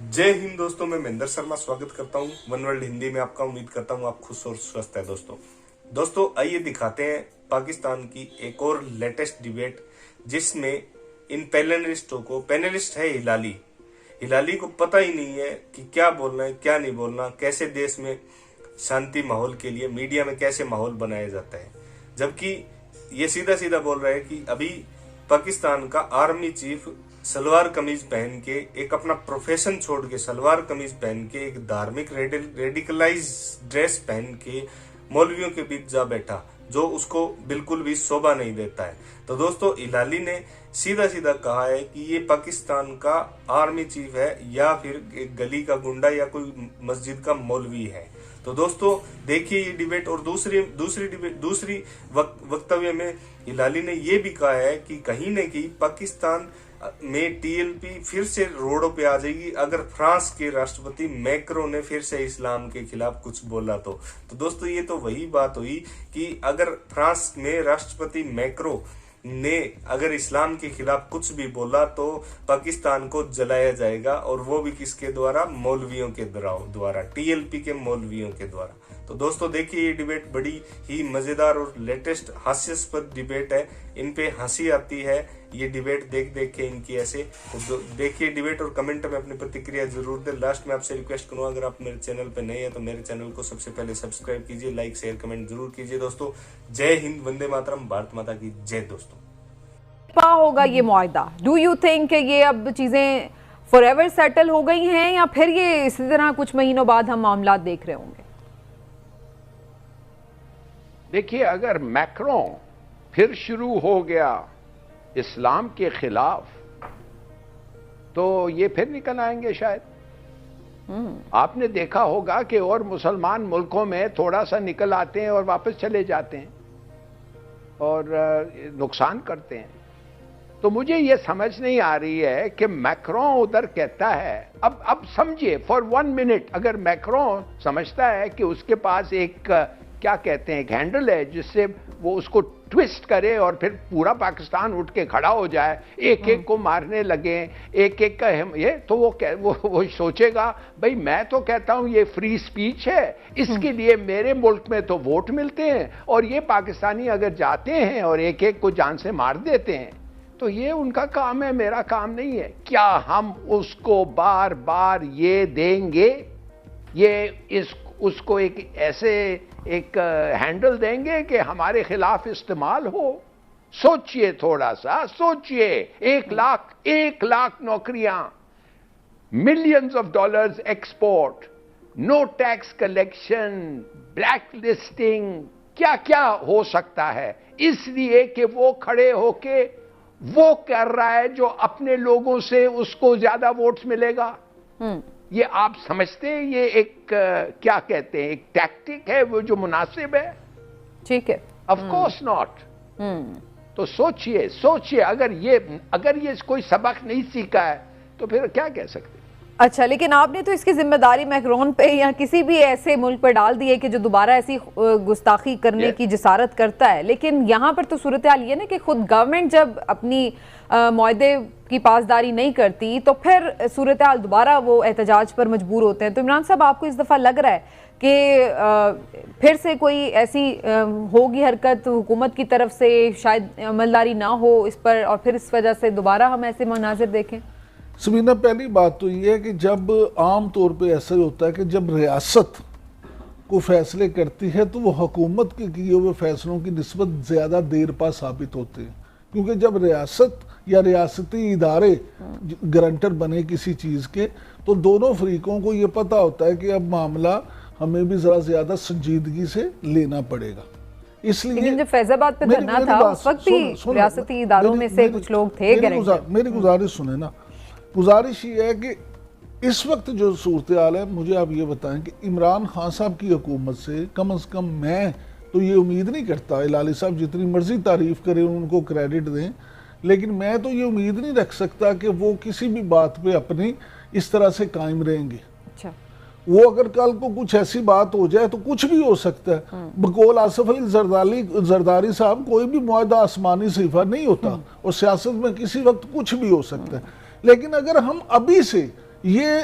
जय हिंद दोस्तों, मैं महेंद्र शर्मा स्वागत करता हूं वन वर्ल्ड हिंदी में आपका। उम्मीद करता हूं आप खुश और स्वस्थ है। दोस्तों आइए दिखाते हैं पाकिस्तान की एक और लेटेस्ट डिबेट, जिसमें इन पैनलिस्टों को, पैनलिस्ट है हिलाली को पता ही नहीं है कि क्या बोलना है क्या नहीं बोलना, कैसे देश में शांति माहौल के लिए मीडिया में कैसे माहौल बनाया जाता है। जबकि ये सीधा सीधा बोल रहा है कि अभी पाकिस्तान का आर्मी चीफ सलवार कमीज पहन के, एक अपना प्रोफेशन छोड़ के सलवार कमीज पहन के, एक धार्मिक रेडिकलाइज ड्रेस पहन के मौलवियों के बीच जा बैठा, जो उसको बिल्कुल भी शोभा नहीं देता है। तो दोस्तों हिलाली ने सीधा सीधा कहा है कि ये पाकिस्तान का आर्मी चीफ है या फिर एक गली का गुंडा या कोई मस्जिद का मौलवी है। तो दोस्तों देखिए ये डिबेट। और दूसरी वक्तव्य में हिलाली ने ये भी कहा है कि कहीं न कहीं पाकिस्तान में टीएलपी फिर से रोडों पे आ जाएगी अगर फ्रांस के राष्ट्रपति मैक्रो ने फिर से इस्लाम के खिलाफ कुछ बोला तो दोस्तों ये तो वही बात हुई कि अगर फ्रांस में राष्ट्रपति मैक्रो ने अगर इस्लाम के खिलाफ कुछ भी बोला तो पाकिस्तान को जलाया जाएगा, और वो भी किसके द्वारा? मौलवियों के द्वारा, टीएलपी के मौलवियों के द्वारा। तो दोस्तों देखिए ये डिबेट बड़ी ही मजेदार और लेटेस्ट हास्यास्पद डिबेट है। इन पे हंसी आती है ये डिबेट देख के इनकी ऐसे। तो देखिए डिबेट और कमेंट में अपनी प्रतिक्रिया जरूर दें। लास्ट में आपसे रिक्वेस्ट करूंगा, अगर आप मेरे चैनल पे नए हैं तो मेरे चैनल को सबसे पहले सब्सक्राइब कीजिए, लाइक शेयर कमेंट जरूर कीजिए। दोस्तों जय हिंद, वंदे मातरम, भारत माता की जय। दोस्तों होगा ये मुआहदा, डू यू थिंक ये अब चीजें फॉरएवर सेटल हो गई हैं या फिर ये इसी तरह कुछ महीनों बाद हम मामला देख रहे होंगे? देखिए, अगर मैक्रो फिर शुरू हो गया इस्लाम के खिलाफ तो ये फिर निकल आएंगे शायद। आपने देखा होगा कि और मुसलमान मुल्कों में थोड़ा सा निकल आते हैं और वापस चले जाते हैं और नुकसान करते हैं। तो मुझे ये समझ नहीं आ रही है कि मैक्रो उधर कहता है, अब समझिए फॉर 1 मिनट, अगर मैक्रो समझता है कि उसके पास एक क्या कहते हैं, एक हैंडल है जिससे वो उसको ट्विस्ट करे और फिर पूरा पाकिस्तान उठ के खड़ा हो जाए, एक एक को मारने लगे, एक एक का ये, तो वो सोचेगा भाई मैं तो कहता हूं ये फ्री स्पीच है, इसके लिए मेरे मुल्क में तो वोट मिलते हैं, और ये पाकिस्तानी अगर जाते हैं और एक एक को जान से मार देते हैं तो ये उनका काम है, मेरा काम नहीं है। क्या हम उसको बार बार ये देंगे, ये उसको एक ऐसे एक हैंडल देंगे कि हमारे खिलाफ इस्तेमाल हो? सोचिए, थोड़ा सा सोचिए। 1 लाख नौकरियां, millions of dollars export, no tax collection, blacklisting, क्या क्या हो सकता है, इसलिए कि वो खड़े होके वो कर रहा है जो अपने लोगों से उसको ज्यादा वोट्स मिलेगा। ये आप समझते हैं ये एक क्या कहते हैं, एक टैक्टिक है वो जो मुनासिब है? ठीक है, ऑफ कोर्स नॉट। तो सोचिए अगर ये कोई सबक नहीं सीखा है तो फिर क्या कह सकते हैं? अच्छा, लेकिन आपने तो इसकी जिम्मेदारी मैक्रोन पे या किसी भी ऐसे मुल्क पर डाल दी है कि जो दोबारा ऐसी गुस्ताखी करने की जिसारत करता है। लेकिन यहाँ पर तो सूरत हाल ये ना कि खुद गवर्नमेंट जब अपनी मुआहदे की पासदारी नहीं करती तो फिर सूरत हाल दोबारा वो एहतजाज पर मजबूर होते हैं। तो इमरान साहब, आपको इस दफ़ा लग रहा है कि फिर से कोई ऐसी होगी हरकत हुकूमत की तरफ से, शायद अमलदारी ना हो इस पर, और फिर इस वजह से दोबारा हम ऐसे मनाजिर देखें? सबीना, पहली बात तो ये है कि जब आम तौर पे ऐसा होता है कि जब रियासत को फैसले करती है तो वो हुकूमत के किए हुए फैसलों की निस्बत ज़्यादा देर पा साबित होते हैं, क्योंकि जब रियासत या रियासती इदारे गारंटर बने किसी चीज़ के तो दोनों फरीकों को ये पता होता है कि अब मामला हमें भी ज़रा ज़्यादा संजीदगी से लेना पड़ेगा। इसलिए जब फैजाबाद पे धरना था उस वक्त भी रियासती इदारों में से कुछ लोग थे। मेरी गुजारिश सुने ना। गुजारिश ये है कि इस वक्त जो सूरत हाल है, मुझे आप ये बताएं कि इमरान खान साहब की हुकूमत से कम मैं तो ये उम्मीद नहीं करता, हिलाली साहब जितनी मर्जी तारीफ करें उनको क्रेडिट दें, लेकिन मैं तो ये उम्मीद नहीं रख सकता कि वो किसी भी बात पे अपनी इस तरह से कायम रहेंगे। अच्छा, वो अगर कल को कुछ ऐसी बात हो जाए तो कुछ भी हो सकता है। बकौल आसिफ अली जरदारी साहब, कोई भी मुआहदा आसमानी सिफा नहीं होता और सियासत में किसी वक्त कुछ भी हो सकता है। लेकिन अगर हम अभी से ये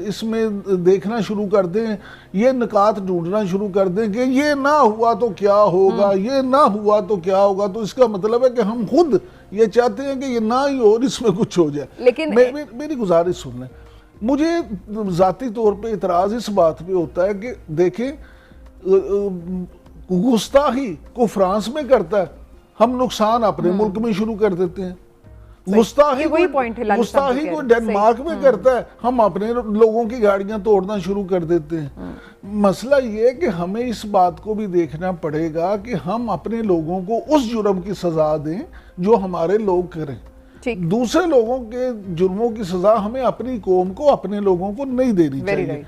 इसमें देखना शुरू कर दें, ये निकात ढूंढना शुरू कर दें कि ये ना हुआ तो क्या होगा, ये ना हुआ तो क्या होगा, तो इसका मतलब है कि हम खुद ये चाहते हैं कि ये ना ही हो और इसमें कुछ हो जाए। लेकिन मेरी गुजारिश सुन लें, मुझे ज़ाती तौर पे इतराज़ इस बात पे होता है कि देखें, गुस्ताखी को फ्रांस में करता है, हम नुकसान अपने मुल्क में शुरू कर देते हैं। गुस्ताखी को डेनमार्क में करता है, हम अपने लोगों की गाड़ियां तोड़ना शुरू कर देते हैं। मसला ये है कि हमें इस बात को भी देखना पड़ेगा कि हम अपने लोगों को उस जुर्म की सजा दें जो हमारे लोग करें। दूसरे लोगों के जुर्मों की सजा हमें अपनी कौम को, अपने लोगों को नहीं देनी चाहिए।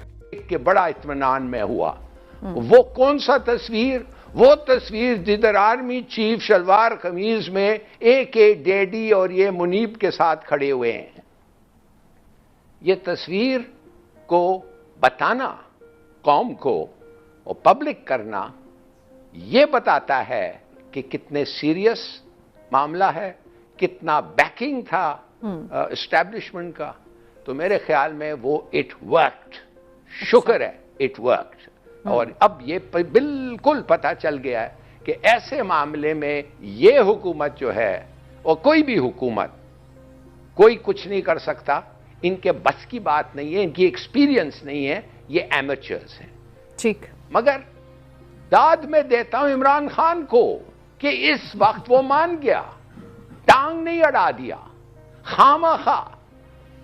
कि बड़ा इत्मीनान में हुआ। वो कौन सा तस्वीर? वो तस्वीर जिधर आर्मी चीफ शलवार कमीज में एक डैडी और ये मुनीब के साथ खड़े हुए हैं। ये तस्वीर को बताना कौम को और पब्लिक करना, ये बताता है कि कितने सीरियस मामला है, कितना बैकिंग था एस्टैब्लिशमेंट का। तो मेरे ख्याल में वो इट वर्कड, शुक्र है इट वर्कड। और अब ये बिल्कुल पता चल गया है कि ऐसे मामले में ये हुकूमत जो है, और कोई भी हुकूमत, कोई कुछ नहीं कर सकता, इनके बस की बात नहीं है, इनकी एक्सपीरियंस नहीं है, ये एमेचर्स हैं। ठीक, मगर दाद में देता हूं इमरान खान को कि इस वक्त वो मान गया, टांग नहीं अड़ा दिया खामखा।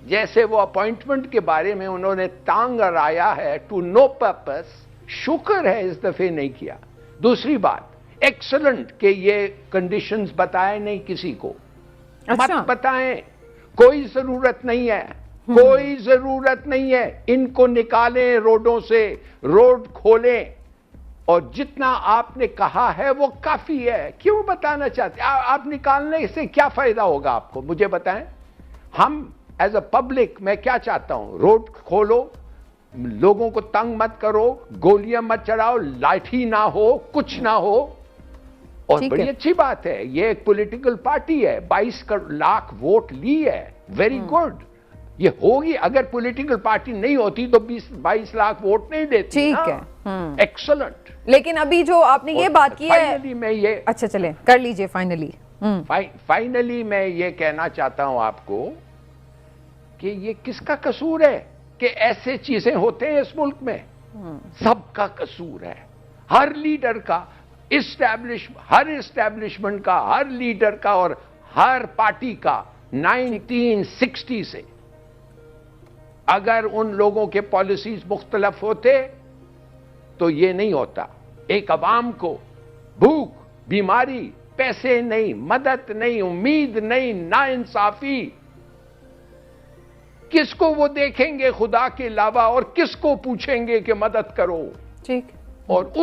जैसे वो अपॉइंटमेंट के बारे में उन्होंने टांग अड़ाया है टू नो पर्पस, शुक्र है इस दफे नहीं किया। दूसरी बात, एक्सलेंट कि ये कंडीशंस बताए नहीं किसी को। अच्छा। मत बताएं, कोई जरूरत नहीं है, कोई जरूरत नहीं है। इनको निकालें रोडों से, रोड खोलें, और जितना आपने कहा है वो काफी है। क्यों बताना चाहते? आप निकालने से क्या फायदा होगा आपको, मुझे बताएं। हम एज अ पब्लिक, मैं क्या चाहता हूं, रोड खोलो, लोगों को तंग मत करो, गोलियां मत चढ़ाओ, लाठी ना हो, कुछ ना हो। और बड़ी अच्छी बात है, ये एक पॉलिटिकल पार्टी है, 22 लाख वोट ली है, वेरी गुड। ये होगी, अगर पॉलिटिकल पार्टी नहीं होती तो 22 लाख वोट नहीं देती। ठीक है, एक्सलेंट। लेकिन अभी जो आपने ये बात की है, फाइनली मैं ये, अच्छा चले कर लीजिए फाइनली। फाइनली मैं ये कहना चाहता हूं आपको कि ये किसका कसूर है कि ऐसे चीजें होते हैं इस मुल्क में? सबका कसूर है, हर लीडर का, हर एस्टैब्लिशमेंट का, हर लीडर का और हर पार्टी का। 1960 से अगर उन लोगों के पॉलिसीज मुख्तलफ होते तो ये नहीं होता। एक अवाम को भूख, बीमारी, पैसे नहीं, मदद नहीं, उम्मीद नहीं, नाइंसाफी, किसको वो देखेंगे खुदा के अलावा, और किसको पूछेंगे कि मदद करो? ठीक। और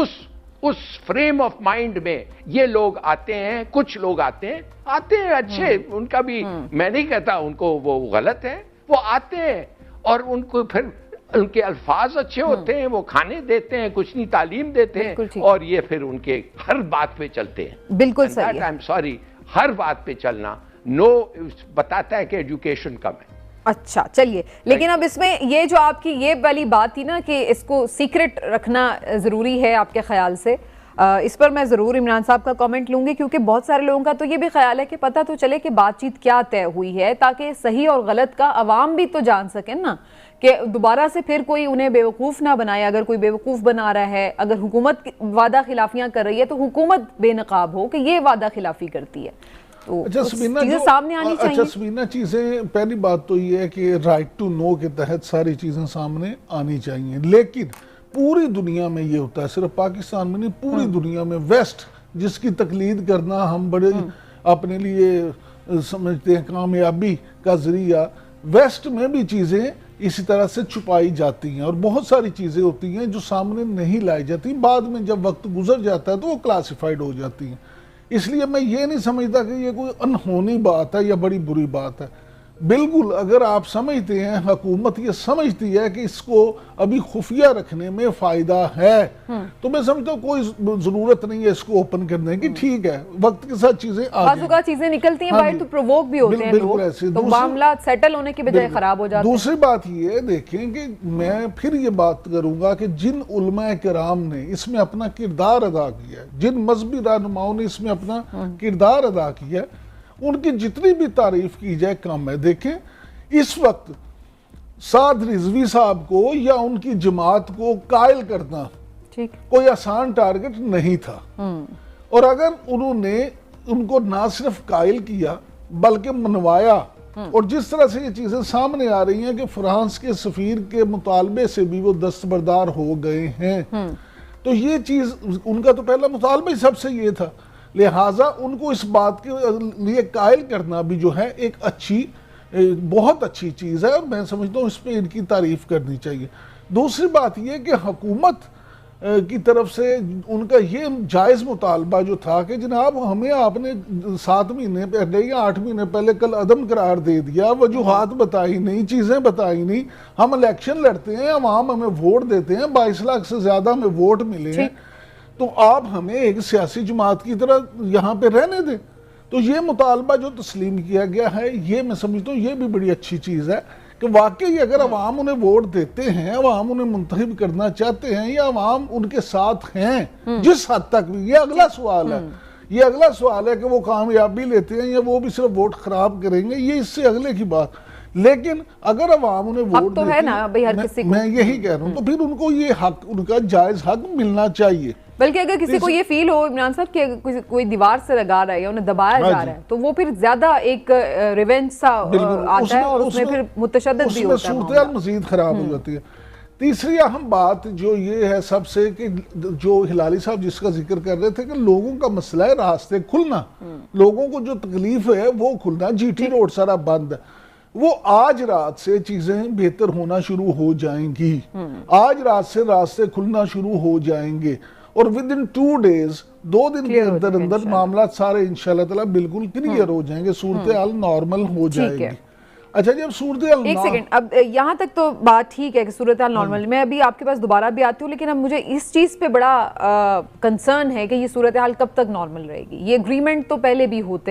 उस फ्रेम ऑफ माइंड में ये लोग आते हैं, कुछ लोग आते हैं अच्छे, उनका भी मैं नहीं कहता उनको वो गलत है, वो आते हैं और उनको फिर उनके अल्फाज अच्छे होते हैं, वो खाने देते हैं, कुछ नहीं तालीम देते हैं, और ये फिर उनके हर बात पे चलते हैं। बिल्कुल सही है। आई एम सॉरी, हर बात पे चलना बताता है कि एजुकेशन कम है। अच्छा चलिए, लेकिन अब इसमें ये जो आपकी ये वाली बात थी ना कि इसको सीक्रेट रखना ज़रूरी है, आपके ख्याल से इस पर मैं ज़रूर इमरान साहब का कमेंट लूँगी, क्योंकि बहुत सारे लोगों का तो ये भी ख्याल है कि पता तो चले कि बातचीत क्या तय हुई है, ताकि सही और गलत का अवाम भी तो जान सकें ना, कि दोबारा से फिर कोई उन्हें बेवकूफ़ ना बनाए। अगर कोई बेवकूफ़ बना रहा है, अगर हुकूमत वादा खिलाफियाँ कर रही है, तो हुकूमत बेनकाब हो कि ये वादा खिलाफी करती है। तो अच्छा चीजें सामने आनी चाहिए। अच्छा समीना, चीजें, पहली बात तो ये है कि राइट टू नो के तहत सारी चीजें सामने आनी चाहिए, लेकिन पूरी दुनिया में ये होता है, सिर्फ पाकिस्तान में नहीं, पूरी दुनिया में वेस्ट जिसकी तकलीद करना हम बड़े अपने लिए समझते हैं कामयाबी का जरिया, वेस्ट में भी चीजें इसी तरह से छुपाई जाती हैं और बहुत सारी चीजें होती हैं जो सामने नहीं लाई जाती, बाद में जब वक्त गुजर जाता है तो वो क्लासिफाइड हो जाती हैं। इसलिए मैं ये नहीं समझता कि ये कोई अनहोनी बात है या बड़ी बुरी बात है। बिल्कुल, अगर आप समझते हैं, हुकूमत ये समझती है कि इसको अभी खुफिया रखने में फायदा है, तो मैं समझता हूँ कोई जरूरत नहीं है इसको ओपन करने की। ठीक है, वक्त के साथ चीजें आ चीजें निकलती हैं हाँ बाहर जी। तो प्रोवोक भी होते हैं बिल्कुल लोग, ऐसे। तो मामला सेटल होने की बजाय खराब हो जाता है। दूसरी बात ये देखें कि मैं फिर ये बात करूंगा कि जिन उलमा किराम ने इसमें अपना किरदार अदा किया, जिन मजहबी रहनुमाओं ने इसमें अपना किरदार अदा किया, उनकी जितनी भी तारीफ की जाए कम है। देखें, इस वक्त साद रिजवी साहब को या उनकी जमात को कायल करना ठीक कोई आसान टारगेट नहीं था, और अगर उन्होंने उनको ना सिर्फ कायल किया बल्कि मनवाया, और जिस तरह से ये चीजें सामने आ रही हैं कि फ्रांस के सफीर के मुतालबे से भी वो दस्तबरदार हो गए हैं, तो ये चीज उनका तो पहला मुतालबा ही सबसे ये था, लिहाजा उनको इस बात के लिए कायल करना भी जो है एक अच्छी, बहुत अच्छी चीज है, और मैं समझता हूँ इस पर इनकी तारीफ करनी चाहिए। दूसरी बात यह कि हुकूमत की तरफ से उनका ये जायज़ मुतालबा जो था कि जनाब हमें आपने 7 महीने पहले या 8 महीने पहले कल अदम करार दे दिया, वजूहात बताई नहीं, चीज़ें बताई नहीं, हम इलेक्शन लड़ते हैं, अवाम हमें वोट देते हैं, 22 लाख से ज़्यादा हमें वोट मिले हैं, तो आप हमें एक सियासी जमात की तरह यहाँ पे रहने दें। तो ये मुतालबा जो तस्लीम किया गया है, ये मैं समझता हूँ ये भी बड़ी अच्छी चीज़ है कि वाकई अगर अवाम उन्हें वोट देते हैं, अवाम उन्हें मुंतखब करना चाहते हैं, या अवाम उनके साथ हैं जिस हद तक भी, ये अगला सवाल है, ये अगला सवाल है कि वो कामयाबी लेते हैं या वो भी सिर्फ वोट खराब करेंगे, ये इससे अगले की बात। लेकिन अगर अवाम उन्हें वोट तो है ना भाई हर किसी को, मैं यही कह रहा हूँ, तो फिर उनको ये हक, उनका जायज हक मिलना चाहिए। बल्कि अगर किसी को ये फील हो इमरान साहब कि कोई दीवार से लगा रहा है या उन्हें दबाया जा रहा है, तो वो फिर ज्यादा एक रिवेंज सा आता है, और उसमें फिर मुतशद्दिद भी होता है, सूरत मजीद खराब हो जाती है। तीसरी अहम बात जो ये है सबसे, कि जो हिलाली साहब जिसका जिक्र कर रहे थे कि लोगों का मसला है रास्ते खुलना, लोगों को जो तकलीफ है वो खुलना, जीटी रोड सारा बंद है, वो आज रात से चीजें बेहतर होना शुरू हो जाएंगी, आज रात से रास्ते खुलना शुरू हो जाएंगे, और विद इन 2 days 2 दिन के अंदर अंदर मामला सारे इंशाल्लाह ताला बिल्कुल क्लियर हो जाएंगे, सूरत हाल नॉर्मल हो जाएगी। अच्छा, जब सूरत हाल, एक सेकंड, अब यहाँ तक तो बात ठीक है कि सूरत हाल नॉर्मल, मैं अभी आपके पास दोबारा भी आती हूँ, लेकिन अब मुझे इस चीज़ पे बड़ा कंसर्न है कि ये सूरत हाल कब तक नॉर्मल रहेगी। ये एग्रीमेंट तो पहले भी होते हैं,